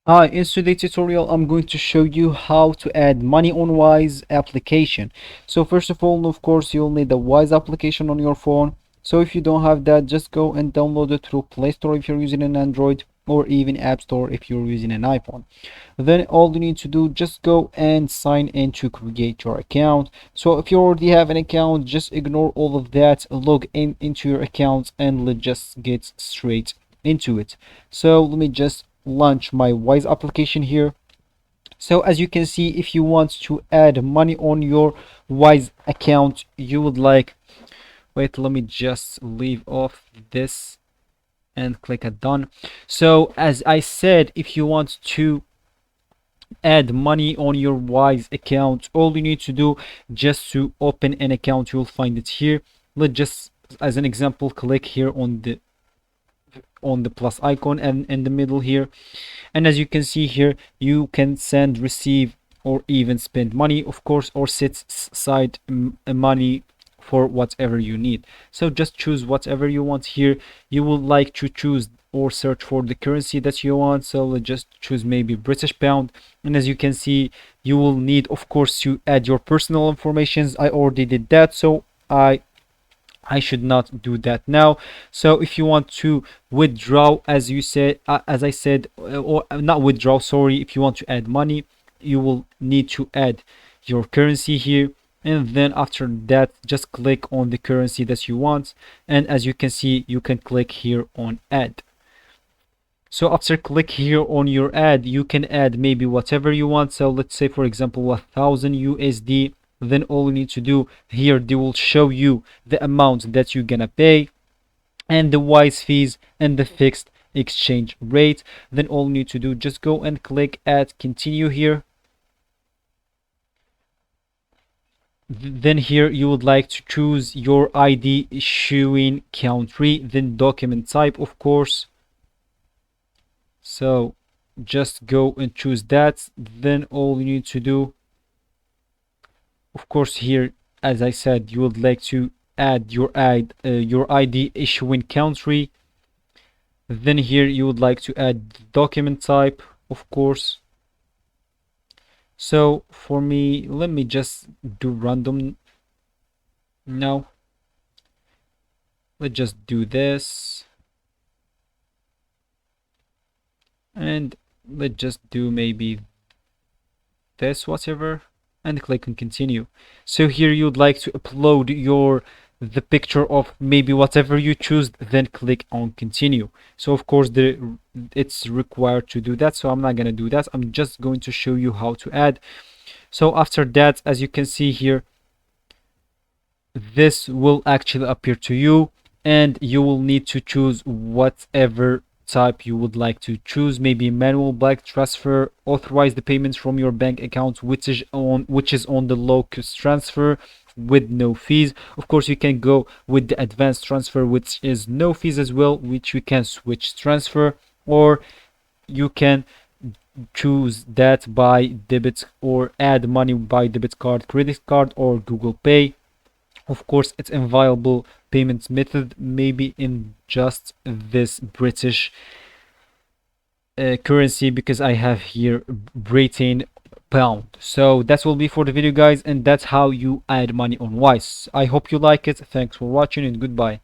Hi, in today's tutorial, I'm going to show you how to add money on Wise application. So first of all, of course, you'll need the Wise application on your phone. So if you don't have that, just go and download it through Play Store if you're using an Android, or even App Store if you're using an iPhone. Then all you need to do, just go and sign in to create your account. So if you already have an account, just ignore all of that, log in into your account, and let's just get straight into it. So let me just launch my Wise application here. So as you can see, if you want to add money on your Wise account, you would like, wait, let me just leave off this and click a done. So as I said, if you want to add money on your Wise account, all you need to do just to open an account, you'll find it here. Let's just, as an example, click here on the plus icon and in the middle here, and as you can see here, you can send, receive, or even spend money, of course, or set aside money for whatever you need. So just choose whatever you want here. You would like to choose or search for the currency that you want, so let's just choose maybe British pound. And as you can see, you will need, of course, to add your personal informations. I already did that, so I should not do that now. So if you want to withdraw, as you said, as I said, or not withdraw, sorry, if you want to add money, you will need to add your currency here, and then after that, just click on the currency that you want, and as you can see, you can click here on add. So after click here on your ad, you can add maybe whatever you want. So let's say, for example, 1000 USD. Then all you need to do here, they will show you the amount that you're gonna pay and the Wise fees and the fixed exchange rate. Then all you need to do, just go and click add continue here. Then here you would like to choose your ID issuing country, then document type, of course. So just go and choose that. Then all you need to do, of course, here, as I said, you would like to add your ID issuing country. Then here you would like to add document type, of course. So for me, let me just do random now. Let's just do this. And let's just do maybe this, whatever, and click on continue. So here you'd like to upload the picture of maybe whatever you choose, then click on continue. So of course it's required to do that, so I'm not gonna do that. I'm just going to show you how to add. So after that, as you can see here, this will actually appear to you, and you will need to choose whatever type you would like to choose, maybe manual bank transfer, authorize the payments from your bank account, which is on the low cost transfer with no fees. Of course, you can go with the advanced transfer, which is no fees as well, which you can switch transfer, or you can choose that by debit or add money by debit card, credit card, or Google Pay. Of course, it's inviolable payment method, maybe in just this British currency, because I have here Britain pound. So that will be for the video, guys, and that's how you add money on Wise. I hope you like it. Thanks for watching, and goodbye.